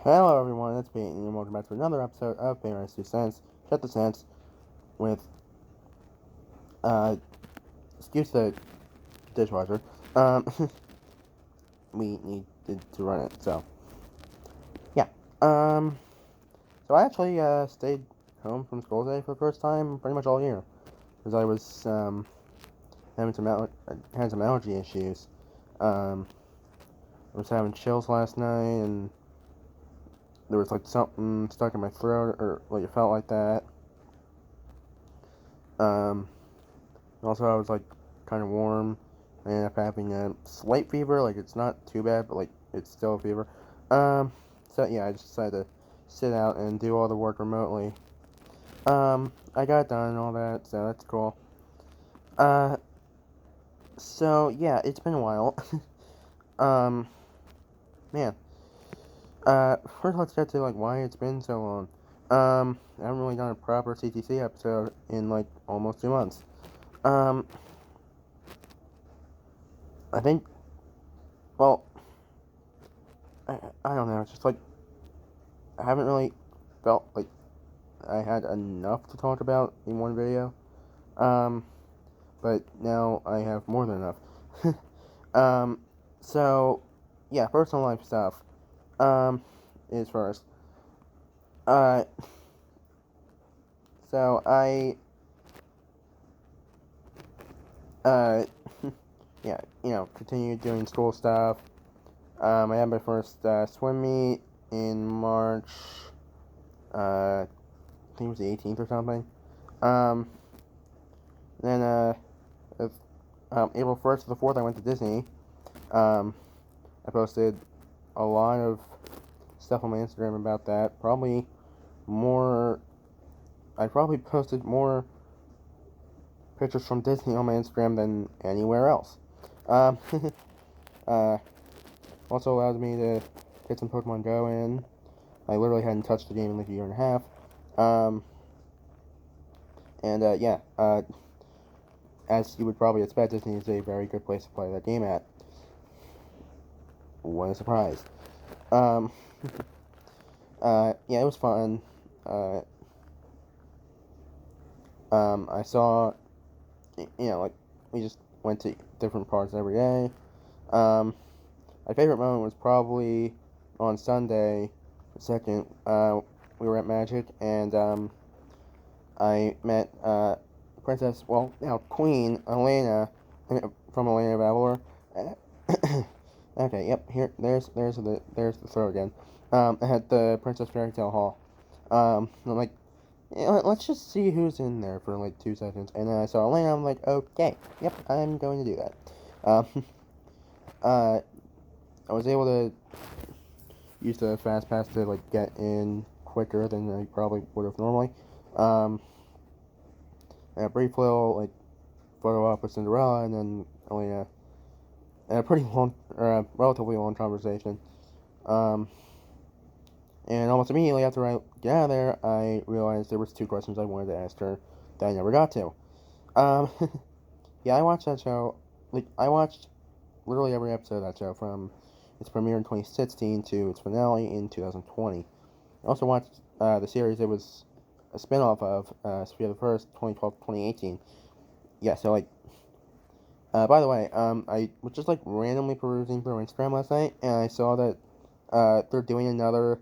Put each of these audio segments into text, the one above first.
Hello everyone, it's Pete, and welcome back to another episode of Famous 2 Cents. Shut the Sense with, excuse the dishwasher. Um, we needed to run it, so, yeah. So I actually, stayed home from school today for the first time pretty much all year. Because I was, had some allergy issues. I was having chills last night, and there was, like, something stuck in my throat, or, like, it felt like that. Also, I was, like, kind of warm. I ended up having a slight fever. Like, it's not too bad, but, like, it's still a fever. So, yeah, I just decided to sit out and do all the work remotely. I got it done and all that, so that's cool. So, yeah, it's been a while. um, man. First let's get to, like, why it's been so long. I haven't really done a proper CtC episode in, like, almost 2 months. I think, well, I don't know, it's just, like, I haven't really felt like I had enough to talk about in one video. But now I have more than enough. um, so, yeah, personal life stuff, is first. Uh, so uh, yeah, continued doing school stuff. I had my first, swim meet in March, I think it was the 18th or something. Um, then, April 1st to the 4th, I went to Disney. I posted a lot of stuff on my Instagram about that. Probably more. I probably posted more pictures from Disney on my Instagram than anywhere else. Um, uh, Also allows me to get some Pokemon Go in. I literally hadn't touched the game in like a year and a half. Yeah, as you would probably expect, Disney is a very good place to play that game at. What a surprise. Um, yeah, it was fun. Uh, I saw, like, we just went to different parts every day. My favorite moment was probably on Sunday, the 2nd, we were at Magic, and, I met, Queen Elena, from Elena of Avalor. Okay, yep, there's the throw again. At the Princess Fairy Tale Hall. I'm like, let's just see who's in there for like 2 seconds. And then I saw Elena, I'm like, okay, yep, I'm going to do that. Uh, I was able to use the fast pass to like get in quicker than I probably would have normally. A brief little like photo op with Cinderella, and then Elena, and a pretty long, relatively long conversation. And almost immediately after I get out of there, I realized there was 2 questions I wanted to ask her that I never got to. Um, yeah, I watched that show. Like, I watched literally every episode of that show from its premiere in 2016 to its finale in 2020. I also watched the series it was a spin-off of, Sophia the First, 2012-2018. Yeah, so, like, by the way, I was just, like, randomly perusing through Instagram last night, and I saw that, they're doing another,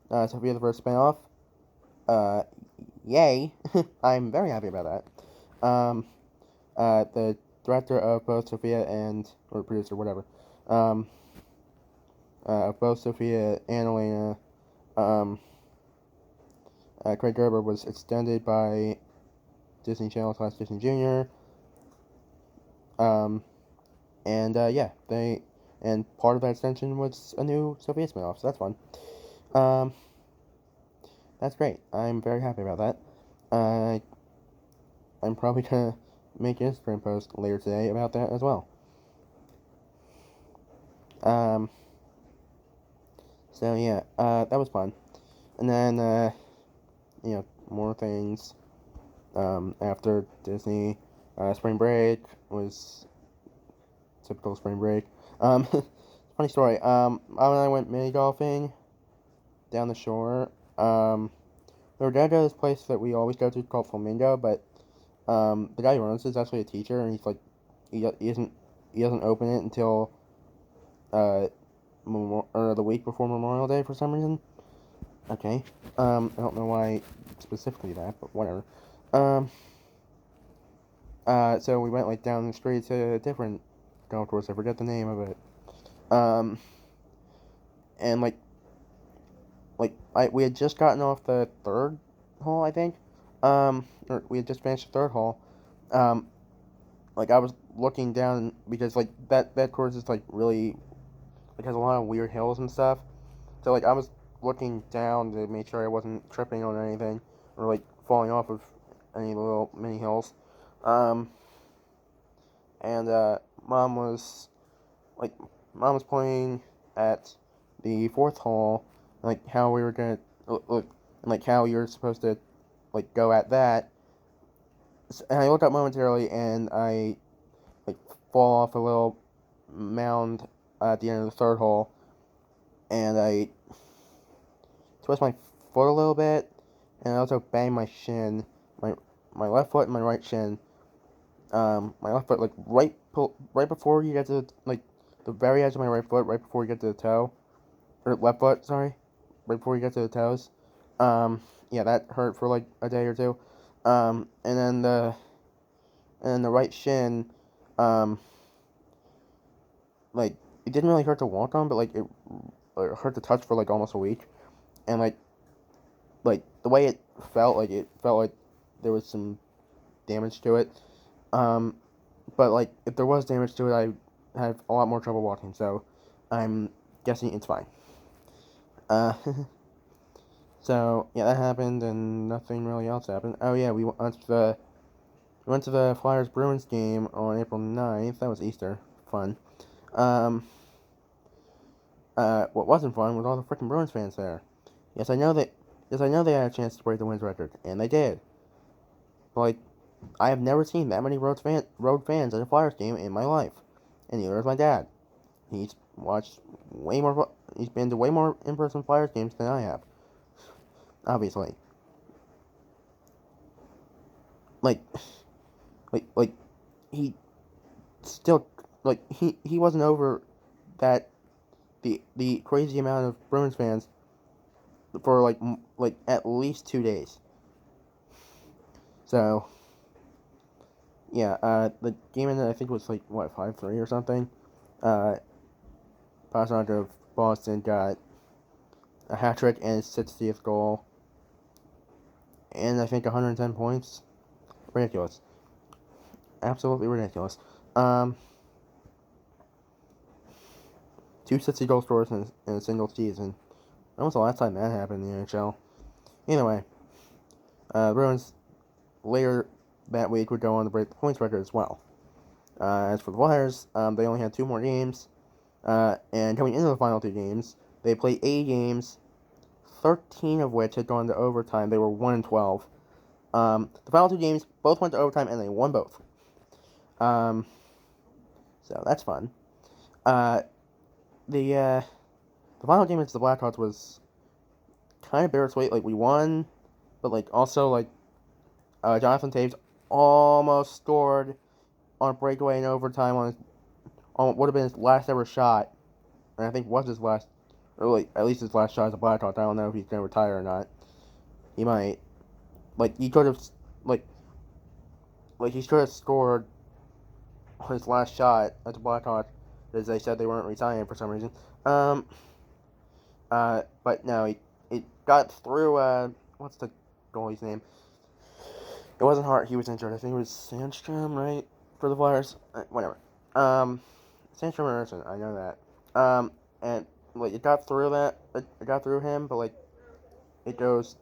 Sophia the First spin-off. Yay! I'm very happy about that. The director of both Sophia or producer, whatever, of both Sophia and Elena, Craig Gerber, was extended by Disney Channel / Disney Junior. Yeah, and part of that extension was a new Sophia spinoff, so that's fun. That's great. I'm very happy about that. I'm probably gonna make an Instagram post later today about that as well. So yeah, that was fun. And then, more things. After Disney, spring break was typical spring break. Funny story. Mom and I went mini golfing down the shore. We were gonna go to this place that we always go to called Flamingo, but the guy who runs it is actually a teacher, and he's like, he doesn't open it until uh, or the week before Memorial Day for some reason. Okay. I don't know why specifically that, but whatever. Um, so we went like down the street to a different golf course. I forget the name of it. Um, and we had just gotten off the third hole, I think. Or we had just finished the third hole. Um, I was looking down because like that course is like really like has a lot of weird hills and stuff. So like I was looking down to make sure I wasn't tripping on anything or like falling off of any little mini hills. Um, and mom was like mom was pointing at the fourth hole, like how we were gonna look, and like how you're supposed to like go at that. And I look up momentarily, and I like fall off a little mound at the end of the third hole, and I twist my foot a little bit, and I also bang my shin, my my left foot and my right shin. My left foot like right before you get to like the very edge of my right foot, right before you get to the toe, or left foot, sorry, right before you get to the toes. Yeah, that hurt for like a day or two. And then the right shin, um, like it didn't really hurt to walk on, but like it hurt to touch for like almost a week, and like the way it felt like there was some damage to it. Um, but like if there was damage to it, I have a lot more trouble walking, so I'm guessing it's fine. Uh, so yeah, that happened, and nothing really else happened. Oh yeah, we went to the Flyers Bruins game on April 9th. That was Easter, fun. Um, what wasn't fun was all the freaking Bruins fans there. Yes, I know that. Yes, I know they had a chance to break the wins record, and they did. But like, I have never seen that many road fans at a Flyers game in my life, and neither has my dad. He's watched way more. He's been to way more in-person Flyers games than I have. Obviously, like, like he still he wasn't over that the crazy amount of Bruins fans for like at least 2 days. So yeah, the game ended I think was like what 5-3 or something. Pastrnak of Boston got a hat trick and his 60th goal, and I think 110 points. Ridiculous, absolutely ridiculous. Um, two 60 goal scorers in a single season. When was the last time that happened in the NHL? Either way, Bruins later that week would go on to break the points record as well. As for the Flyers, they only had 2 more games, and coming into the final 2 games, they played 8 games, 13 of which had gone to overtime. They were 1-12. The final 2 games both went to overtime, and they won both. So that's fun. The final game against the Blackhawks was kind of bittersweet. Like we won, but like also like Jonathan Toews almost scored on a breakaway in overtime on what would have been his last ever shot, and I think was his last, or like at least his last shot as a Blackhawk. I don't know if he's gonna retire or not. He might. Like he could have, like, he should have scored his last shot as a Blackhawk, as they said they weren't retiring for some reason. But no, it got through. What's the goalie's name? It wasn't Hart. He was injured. I think it was Sandstrom, right, for the Flyers. Whatever. Sandstrom or Anderson, I know that. And like it got through that. It got through him, but like it goes,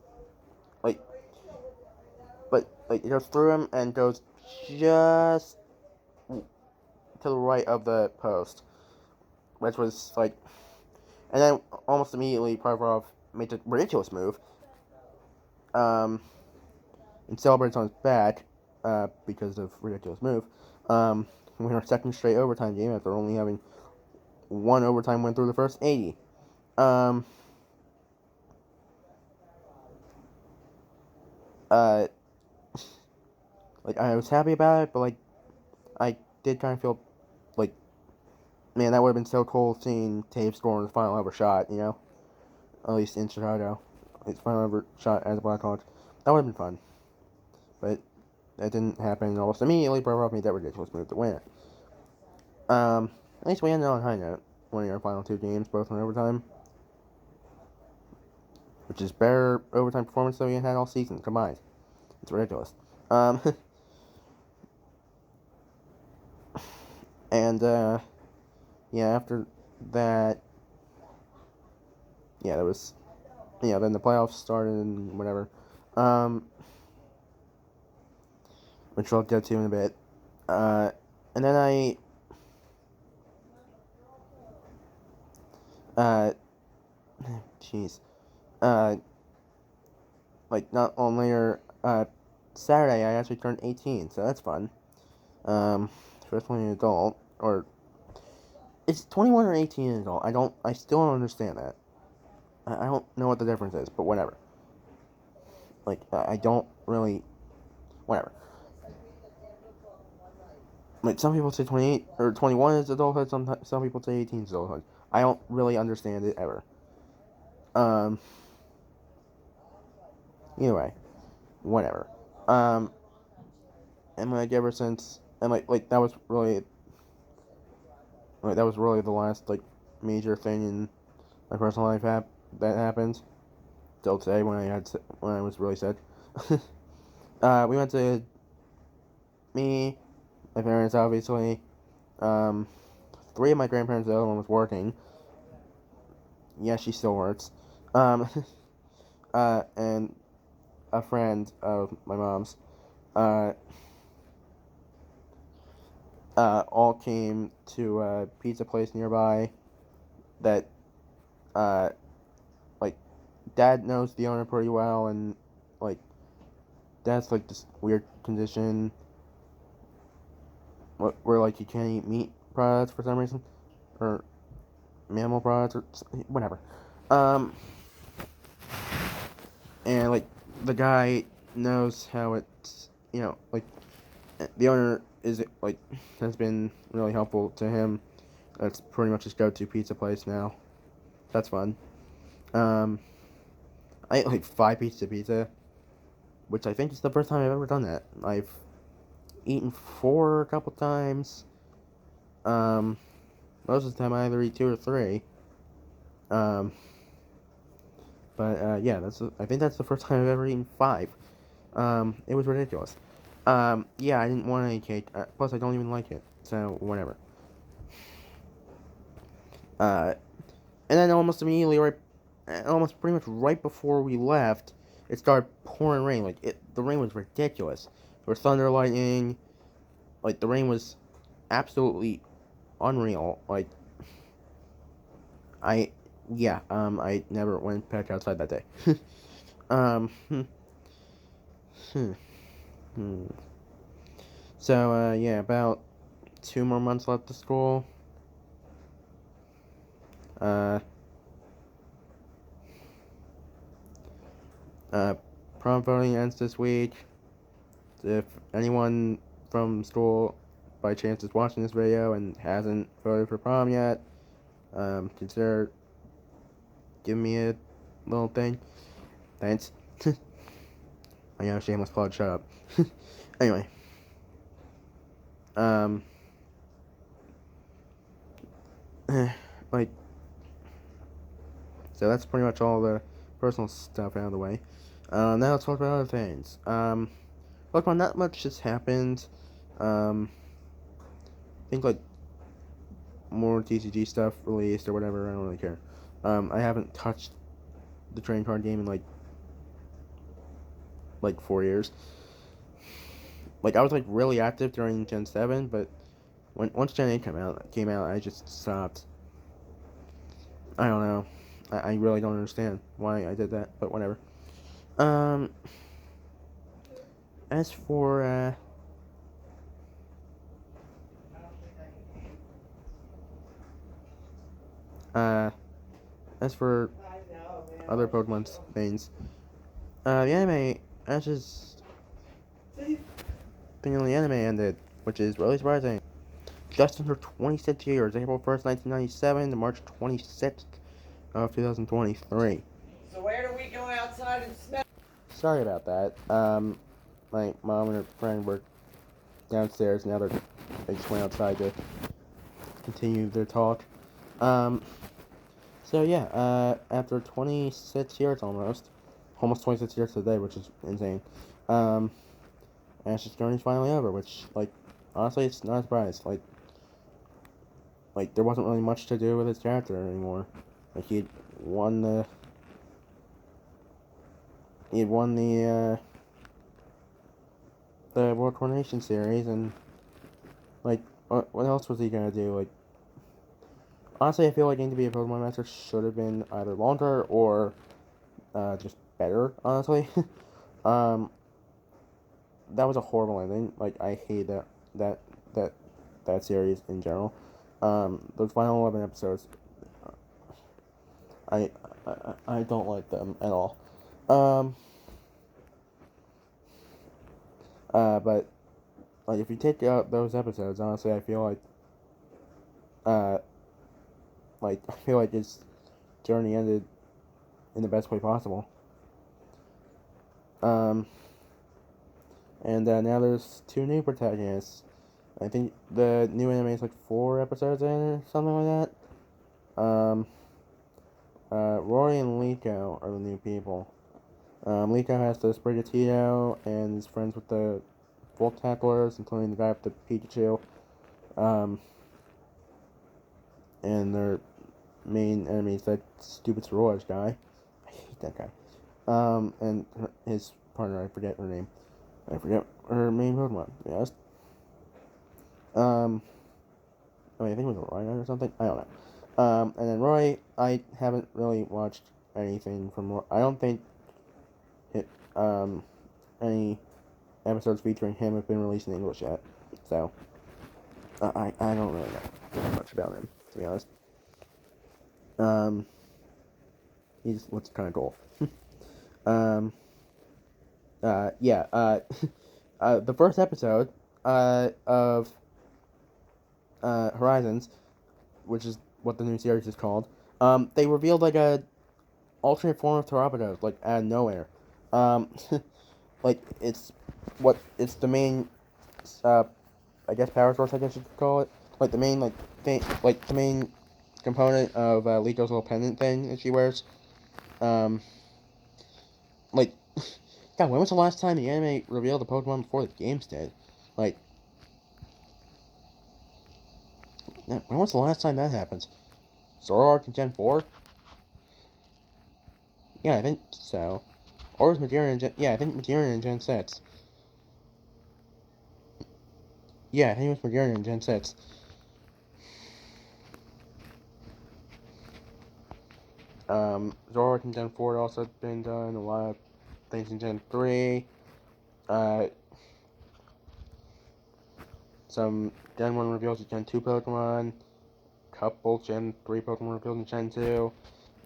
like, but like it goes through him and goes just to the right of the post, which was like, and then almost immediately Provorov made a ridiculous move. And celebrates on his back, because of ridiculous move. We were second straight overtime game after only having one overtime win through the first 80. uh, like, I was happy about it, but, like, I did kind of feel, like, man, that would have been so cool seeing Taves score in his final ever shot, you know? At least in Chicago. His final ever shot as a Blackhawk. That would have been fun. But that didn't happen, and almost immediately Provorov made that ridiculous move to win it. At least we ended on a high note, winning our final two games, both in overtime. Which is better overtime performance than we had all season combined. It's ridiculous. And, yeah, after that, yeah, there was, then the playoffs started and whatever. Which I'll get to in a bit. And then jeez. Like, not long later, Saturday, I actually turned 18, so that's fun. First one an adult, or, it's 21 or 18 an adult, I still don't understand that. I don't know what the difference is, but whatever. Like, I don't really, whatever. Like, some people say 28, or 21 is adulthood, some people say 18 is adulthood. I don't really understand it, ever. Either way, whatever. And like ever since, and like that was really, the last like major thing in my personal life that happened. Till today when I was really sick. We went to me, my parents obviously, three of my grandparents, the other one was working. Yeah, she still works. And a friend of my mom's, all came to a pizza place nearby that, like, Dad knows the owner pretty well, and, like, Dad's, like, this weird condition where, like, you can't eat meat products for some reason, or mammal products, or whatever. And, like, the guy knows how it's, like, the owner has been really helpful to him. That's pretty much his go-to pizza place now. That's fun. I ate like 5 pieces of pizza, which I think is the first time I've ever done that. I've eaten 4 a couple times. Most of the time I either eat 2 or 3. Yeah, I think that's the first time I've ever eaten 5. It was ridiculous. Yeah, I didn't want any cake. Plus, I don't even like it, so whatever. And then almost immediately, almost pretty much right before we left, it started pouring rain. The rain was ridiculous. There was thunder, lightning. Like, the rain was absolutely unreal. Like, I never went back outside that day. So, yeah, about 2 more months left of school. Prom voting ends this week. If anyone from school by chance is watching this video and hasn't voted for prom yet, consider giving me a little thing. Thanks. I know, shameless plug, shut up. Anyway. Like, so that's pretty much all the personal stuff out of the way. Now let's talk about other things. Look, well, not much has happened. I think, like, more TCG stuff released or whatever, I don't really care. I haven't touched the trading card game in, like 4 years. Like, I was, like, really active during Gen 7, but once Gen 8 came out, I just stopped. I don't know. I really don't understand why I did that, but whatever. As for, other Pokemon things, the anime Ash's thing on the anime ended, which is really surprising. Just under 26 years, April 1st, 1997 to March 26th of 2023. So where do we go outside and smell? Sorry about that. My mom and her friend were downstairs. Now they just went outside to continue their talk. So yeah, after 26 years almost 26 years today, which is insane. Ash's journey's finally over, which, like, honestly, it's not a surprise. Like there wasn't really much to do with his character anymore. Like he had won the World Coronation Series, and like what else was he gonna do? Like honestly, I feel like getting to be a Pokemon Master should have been either longer or just better. Honestly, um, that was a horrible ending. Like I hate that that that series in general. Those final 11 episodes, I I don't like them at all. Um, but like if you take out those episodes, honestly, uh, I feel like his journey ended in the best way possible. Um, and now there's two new protagonists. I think the new anime is like 4 episodes in or something like that. Rory and Liko are the new people. Liko has the Sprigatito and is friends with the Volt Tacklers, including the guy with the Pikachu. Um, and their main enemy is that stupid Sororage guy. I hate that guy. And his partner, I forget her name. I forget her main Pokemon, to be honest. I think it was a Rhino or something. I don't know. And then Roy, I haven't really watched anything from Roy. I don't think any episodes featuring him have been released in English yet. So, I don't really know much about him, to be honest. He just looks kind of cool. Yeah, the first episode, of, Horizons, which is what the new series is called, they revealed, like, a alternate form of Terrapodos, like, out of nowhere. Like, it's the main, I guess power source, I guess you could call it. Like, the main, the main component of, Liko's little pendant thing that she wears. Like, God, when was the last time the anime revealed the Pokemon before the games did? Like, when was the last time that happened? Zoroark in Gen 4? Yeah, I think so. Or was Madeira in Gen... Yeah, I think Madeira in Gen 6. Yeah, I think it was Madeira in Gen 6. Zoroark in Gen 4 also been done. A lot of things in Gen 3. Some Gen 1 reveals of Gen 2 Pokemon. Couple Gen 3 Pokemon revealed in Gen 2.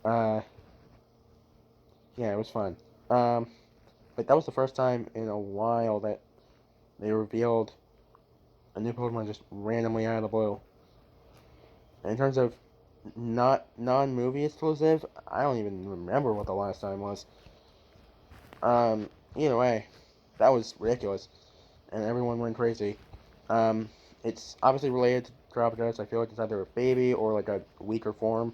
Yeah, it was fun. But that was the first time in a while that they revealed a new Pokemon just randomly out of the blue. And in terms of non-movie exclusive, I don't even remember what the last time was. Either way, that was ridiculous, and everyone went crazy. It's obviously related to Tropidos. I feel like it's either a baby or like a weaker form.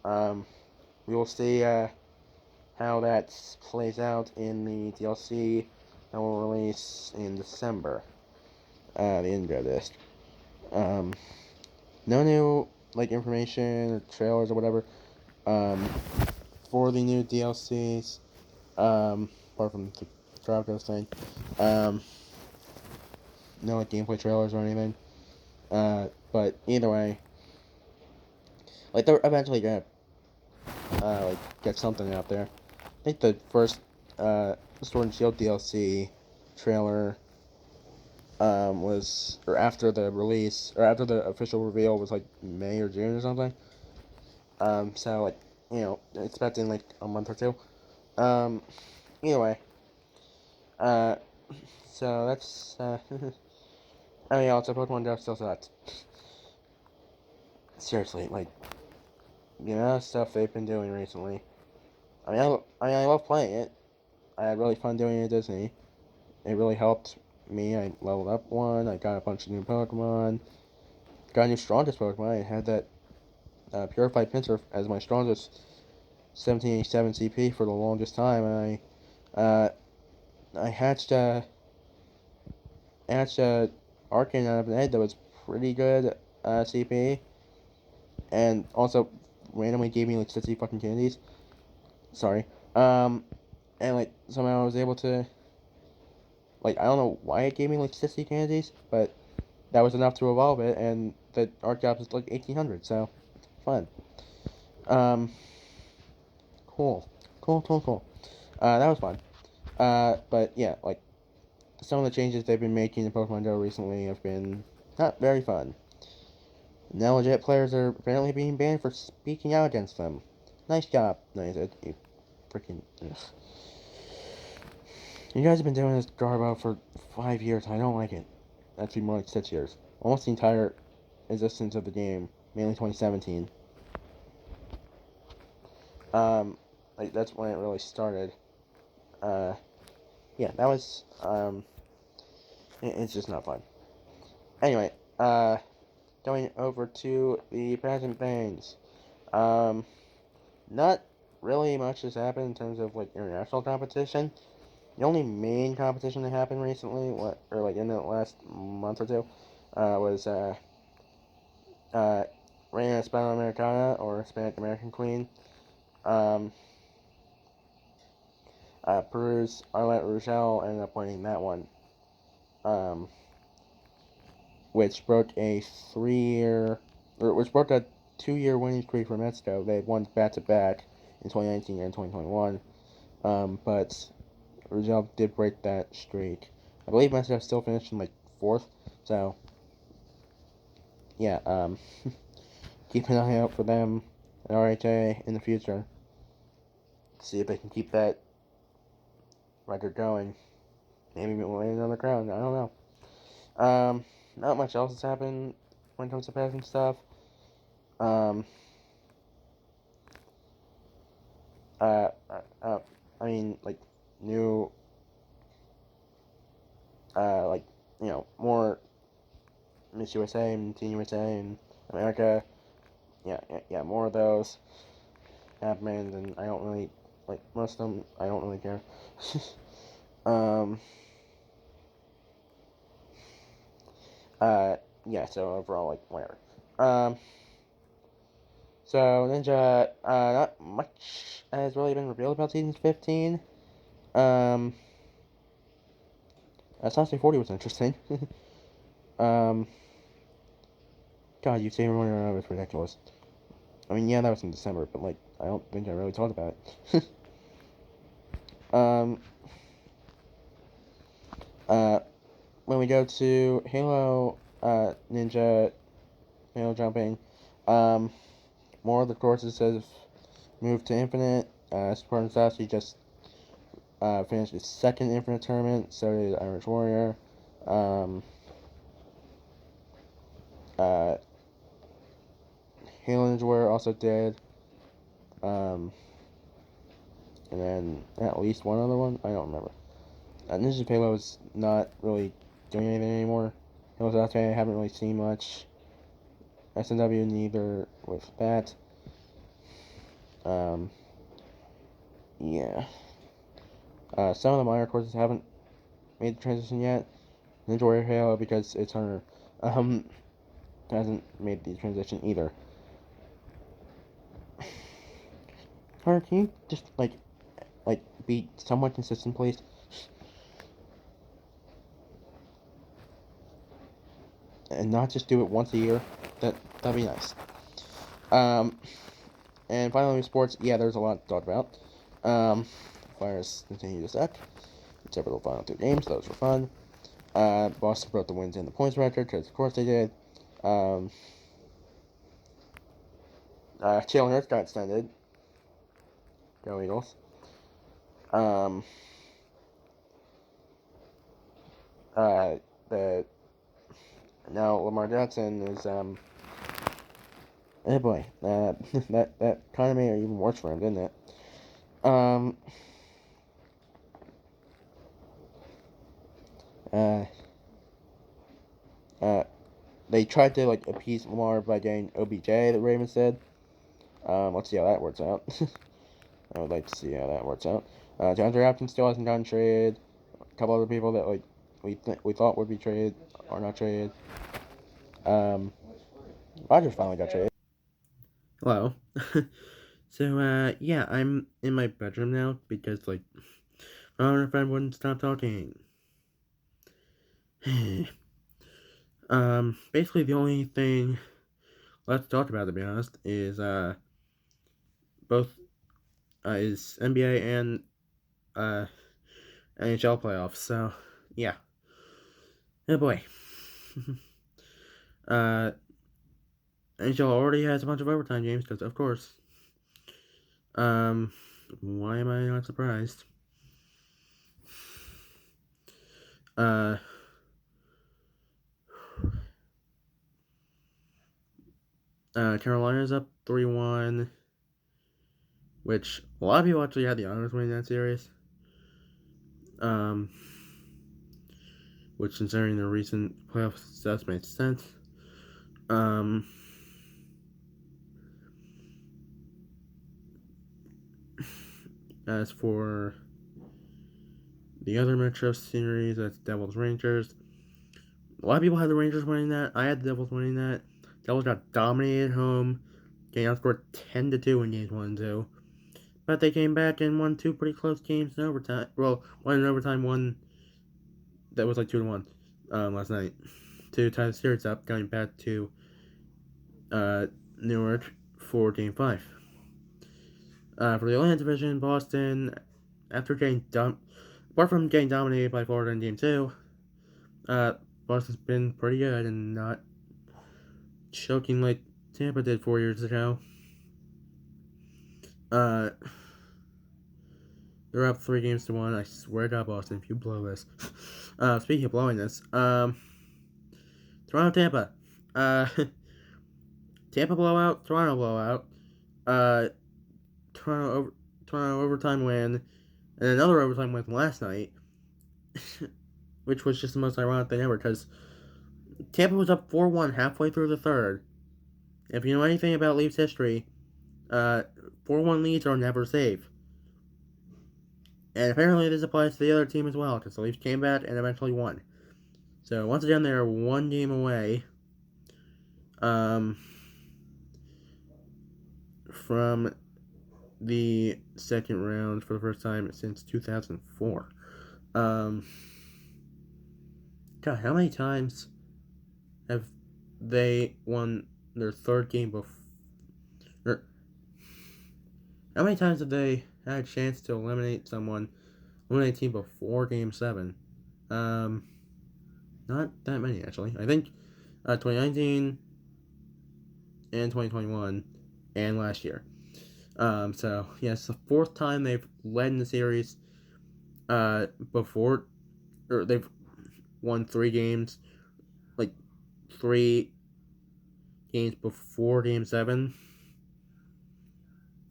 We will see how that plays out in the DLC that will release in December. The Indra disc. No new like information or trailers or whatever. For the new DLCs. Apart from the Tropidos thing. No like gameplay trailers or anything. But either way, like they're eventually gonna like get something out there. I think the first Sword and Shield DLC trailer was or after the release or after the official reveal was like May or June or something. So like expecting like a month or two. Either way, Uh, so that's, I mean, also, Pokemon Go still sucks. Seriously, like, the amount of stuff they've been doing recently. I love playing it. I had really fun doing it at Disney. It really helped me. I leveled up one. I got a bunch of new Pokemon. Got a new strongest Pokemon. I had that Purified Pinsir as my strongest 1787 CP for the longest time. And I hatched a Arcane out of an egg that was pretty good CP, and also randomly gave me like 60 fucking candies. Sorry. And like somehow I was able to, like, I don't know why it gave me like 60 candies, but that was enough to evolve it, and the Archeops is like 1800, so fun. Um, cool, cool. That was fun. But yeah, like some of the changes they've been making in Pokemon Go recently have been not very fun. Now legit players are apparently being banned for speaking out against them. Nice job, nice. You freaking. Ugh. You guys have been doing this garbo for 5 years. I don't like it. Actually, more like 6 years. Almost the entire existence of the game, mainly 2017. Like that's when it really started. Uh, yeah, that was it's just not fun. Anyway, going over to the present things. Um, not really much has happened in terms of like international competition. The only main competition that happened recently, or like in the last month or two, was Reina Hispanoamericana or Hispanic American Queen. Um, Peru's Arlette Rugel ended up winning that one, um, which broke a 3-year, or which broke a 2-year winning streak for Mexico. They had won back to back in 2019 and 2021, but Rugel did break that streak. I believe Mexico still finished in like fourth, so yeah, keep an eye out for them at RHA in the future. See if they can keep that record going. Maybe win another crown. I don't know. Not much else has happened when it comes to passing stuff. Um, uh, uh, uh I mean, like new, like more Miss USA and Teen USA and America. Yeah, more of those happened, and I don't really like most of them. I don't really care. um, uh, yeah. So overall, like whatever. Um, so Ninja, not much has really been revealed about season 15. Um, Assassin's 40 was interesting. um, God, you say running around was ridiculous. I mean, yeah, that was in December, but like, I don't think I really talked about it. um, uh, when we go to Halo, Ninja, Halo jumping, um, more of the courses have moved to Infinite. Spartan Sassy just finished his second Infinite tournament, so did Irish Warrior. Um, uh, Halo Ninja Warrior also did. And then at least one other one, I don't remember. Ninja Halo is not really doing anything anymore. Halo's out there, I haven't really seen much. SNW neither with that. Um, yeah. Some of the minor courses haven't made the transition yet. Ninja Warrior Halo, because it's Hunter, hasn't made the transition either. Hunter, can you just like be somewhat consistent, please? And not just do it once a year. That'd be nice. Um, and finally, sports. Yeah, there's a lot to talk about. Flyers continue to suck, except for the final two games. Those were fun. Boston broke the wins and the points record, because of course they did. Jalen Hurts got extended. Go Eagles. Um, The now Lamar Jackson is oh boy, that kind of made it even worse for him, didn't it? Um, uh, uh, they tried to like appease Lamar by getting OBJ. The Ravens said. Let's see how that works out. I would like to see how that works out. DeAndre Hopkins still hasn't gotten traded. A couple other people that like we thought would be traded are not traded. Rodgers finally got traded. Hello. So yeah, I'm in my bedroom now because like I don't know if I wouldn't stop talking. Basically the only thing let's talk about, to be honest, is both is NBA and NHL playoffs. So yeah, oh boy. NHL already has a bunch of overtime games because of course. Why am I not surprised? Carolina's up 3-1, which a lot of people actually had the Islanders winning that series. Which considering the recent playoff success makes sense. As for the other Metro series, that's Devils Rangers. A lot of people had the Rangers winning that. I had the Devils winning that. Devils got dominated at home, getting outscored 10-2 in games 1 and 2. But they came back and won two pretty close games in overtime. Well, one in overtime, one that was like 2-1 last night to tie the series up, going back to Newark for Game 5. For the Atlantic Division, Boston, apart from getting dominated by Florida in Game 2, Boston's been pretty good and not choking like Tampa did 4 years ago. They're up 3-1. I swear to God, Boston, if you blow this. Speaking of blowing this, Toronto, Tampa. Tampa blowout, Toronto blowout. Toronto overtime win, and another overtime win last night, which was just the most ironic thing ever, because Tampa was up 4-1 halfway through the third. If you know anything about Leafs history, 4-1 leads are never safe. And apparently this applies to the other team as well, because the Leafs came back and eventually won. So once again, they're one game away from the second round for the first time since 2004. God, how many times have they won their third game before? How many times have they had a chance to eliminate a team before Game 7? Not that many, actually. I think 2019 and 2021 and last year. So, yeah, it's the fourth time they've led in the series before, or they've won 3 games, like 3 games before Game 7.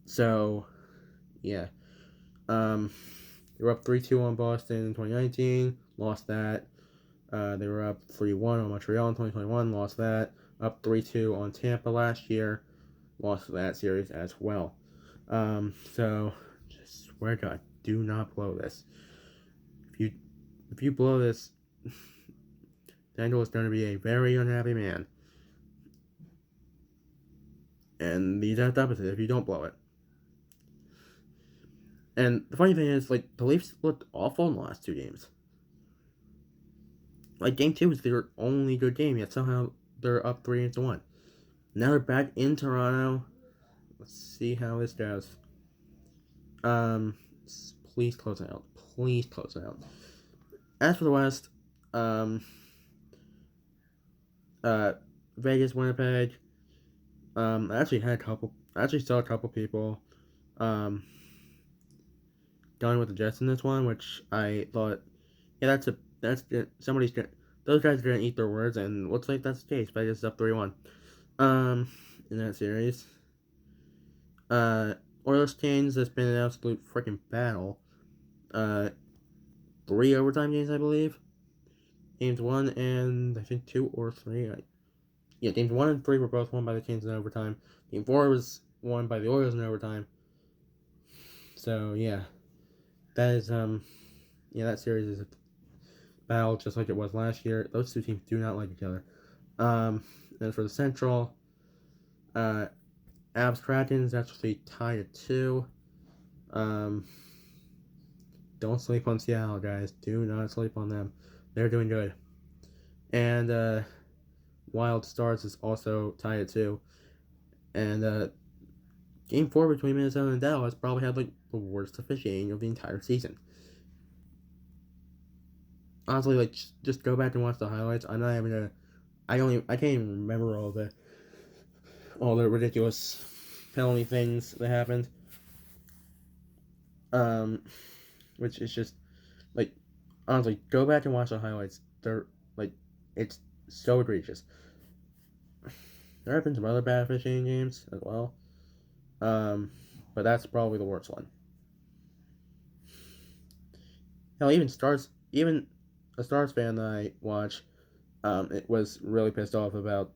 So, yeah. They were up 3-2 on Boston in 2019, lost that. They were up 3-1 on Montreal in 2021, lost that. Up 3-2 on Tampa last year, lost that series as well. So, just swear to God, do not blow this. If you blow this, Daniel is going to be a very unhappy man. And the exact opposite if you don't blow it. And the funny thing is, like, the Leafs looked awful in the last 2 games. Like, Game 2 was their only good game, yet somehow they're up 3-1. Now they're back in Toronto. Let's see how this goes. Please close it out. Please close it out. As for the West, Vegas, Winnipeg. I actually saw a couple people, going with the Jets in this one, which I thought, yeah, somebody's those guys are gonna eat their words, and looks like that's the case. Vegas is up 3-1. In that series, uh, Oilers Canes has been an absolute freaking battle. Uh, 3 overtime games, I believe. Games 1 and I think 2 or 3. Yeah, games 1 and 3 were both won by the Canes in overtime. Game 4 was won by the Oilers in overtime. So yeah, that is that series is a battle just like it was last year. Those two teams do not like each other. And for the Central, Avs Kraken is actually tied at 2. Don't sleep on Seattle, guys. Do not sleep on them. They're doing good. And Wild Stars is also tied at 2. And Game 4 between Minnesota and Dallas probably had like the worst officiating of the entire season. Honestly, like just go back and watch the highlights. I'm not even gonna. I can't even remember all the ridiculous penalty things that happened. Which is just like honestly, go back and watch the highlights. They're like it's so egregious. There have been some other bad officiating games as well. But that's probably the worst one. Hell, even a Stars fan that I watch, it was really pissed off about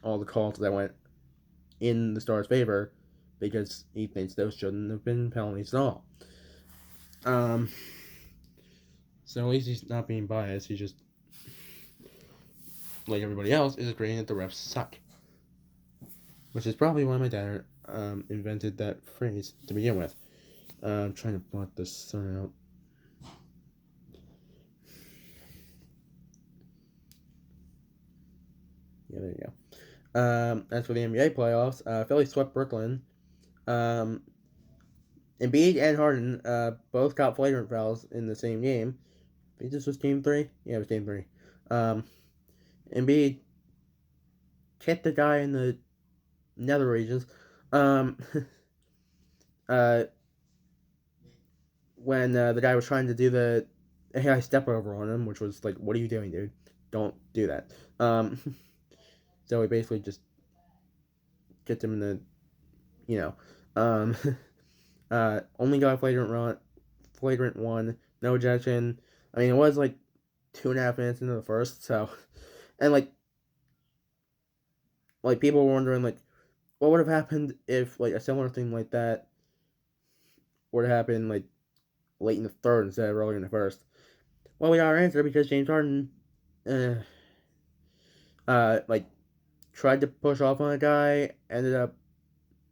all the calls that went in the Stars' favor because he thinks those shouldn't have been penalties at all. So at least he's not being biased. He just, like everybody else, is agreeing that the refs suck. Which is probably why my dad invented that phrase to begin with. I'm trying to blot this sun out. Yeah, there you go. As for the NBA playoffs, Philly swept Brooklyn. Embiid and Harden both got flagrant fouls in the same game. I think this was Game 3? Yeah, it was Game 3. Embiid hit the guy in the nether regions. When the guy was trying to do the AI step over on him, which was like, what are you doing, dude? Don't do that. So he basically just gets him in the, you know, only got flagrant one, no ejection. I mean, it was like 2.5 minutes into the first, so, and like people were wondering like, what would have happened if like a similar thing like that were to happen like late in the third instead of early in the first. Well, we got our answer because James Harden, like tried to push off on a guy, ended up